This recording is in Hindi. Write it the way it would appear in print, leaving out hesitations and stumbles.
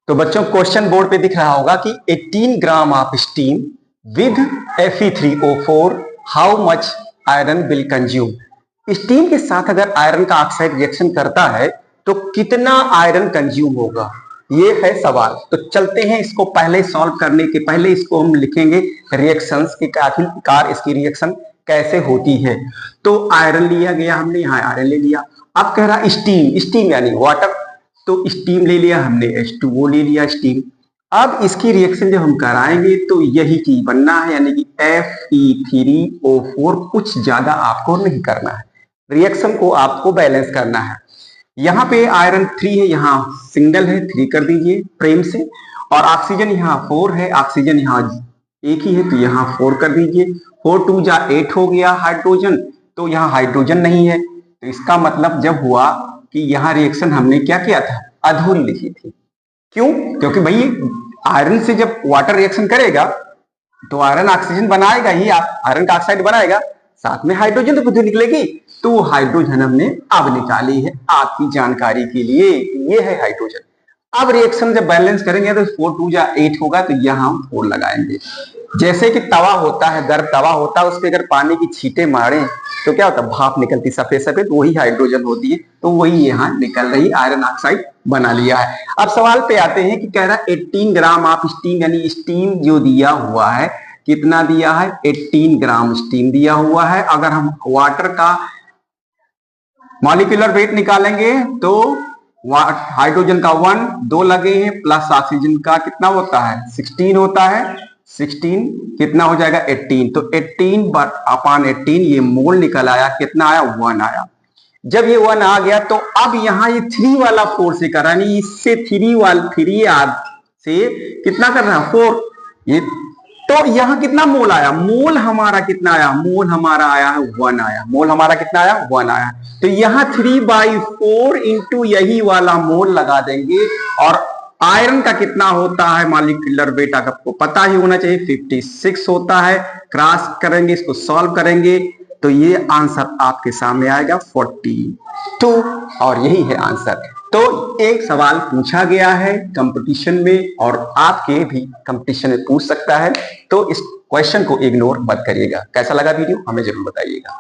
तो बच्चों क्वेश्चन बोर्ड पे दिख रहा होगा कि 18 gram of steam with Fe3O4 how much iron will consume. Steam के साथ अगर आयरन का ऑक्साइड रिएक्शन करता है तो कितना आयरन कंज्यूम होगा, ये है सवाल। तो चलते हैं इसको पहले सॉल्व करने के पहले इसको हम लिखेंगे रिएक्शंस की, आखिरकार इसकी रिएक्शन कैसे होती है। तो आयरन लिया गया हमने, यहाँ आयरन ले लिया। अब कह रहा स्टीम, स्टीम यानी वाटर, तो स्टीम ले लिया हमने, H2O ले लिया स्टीम। अब इसकी रिएक्शन जब हम कराएंगे तो यही चीज बनना है, यानी कि Fe3O4। कुछ ज्यादा आपको नहीं करना है, रिएक्शन को आपको बैलेंस करना है। यहाँ पे आयरन 3 है, यहाँ सिंगल है, 3 कर दीजिए प्रेम से। और ऑक्सीजन यहाँ 4 है, ऑक्सीजन यहाँ एक ही है तो यहाँ 4 कर दीजिए। 4 2 जा 8 हो गया हाइड्रोजन, तो यहाँ हाइड्रोजन नहीं है। तो इसका मतलब जब हुआ कि यहाँ रिएक्शन हमने क्या किया था, अधूरी लिखी थी। क्यों? क्योंकि भाई आयरन से जब वाटर रिएक्शन करेगा तो आयरन ऑक्सीजन बनाएगा ही, आयरन का ऑक्साइड बनाएगा, साथ में हाइड्रोजन तो खुद निकलेगी। तो हाइड्रोजन हमने अब निकाली है आपकी जानकारी के लिए, ये है हाइड्रोजन। अब रिएक्शन जब बैलेंस करेंगे तो 4 2 जा 8 होगा, तो यहां हम 4 लगाएंगे। जैसे कि तवा होता है, गर्म तवा होता है, उस पर अगर पानी की छींटे मारे तो क्या होता है, भाप निकलती सफेद सफेद, वही हाइड्रोजन होती है। तो वही यहाँ निकल रही, आयरन ऑक्साइड बना लिया है। अब सवाल पे आते हैं कि कह रहा है 18 ग्राम ऑफ स्टीम, यानी स्टीम जो दिया हुआ है कितना दिया है, 18 ग्राम स्टीम दिया हुआ है। अगर हम वाटर का मॉलिक्यूलर वेट निकालेंगे तो हाइड्रोजन का 1 2 लगे हैं, प्लस ऑक्सीजन का कितना होता है 16 होता है। 16 कितना हो जाएगा 18, तो 18/18 ये मोल निकल आया, कितना आया 1 आया। जब ये 1 आ गया तो अब यहाँ ये 3 वाला 4 से कर रहा है, इससे 3 से कितना कर रहा है 4, ये तो यहाँ कितना मोल आया, मोल हमारा कितना आया, मोल हमारा आया है 1 आया, मोल हमारा कितना आया 1 आया। तो यहाँ 3/4 इंटू यही वाला मोल लगा देंगे। और आयरन का कितना होता है मॉलिक्यूलर वेट आपको पता ही होना चाहिए, 56 होता है। क्रॉस करेंगे, इसको सॉल्व करेंगे तो ये आंसर आपके सामने आएगा 42, और यही है आंसर। तो एक सवाल पूछा गया है कंपटीशन में, और आपके भी कंपटीशन में पूछ सकता है, तो इस क्वेश्चन को इग्नोर मत करिएगा। कैसा लगा वीडियो हमें जरूर बताइएगा।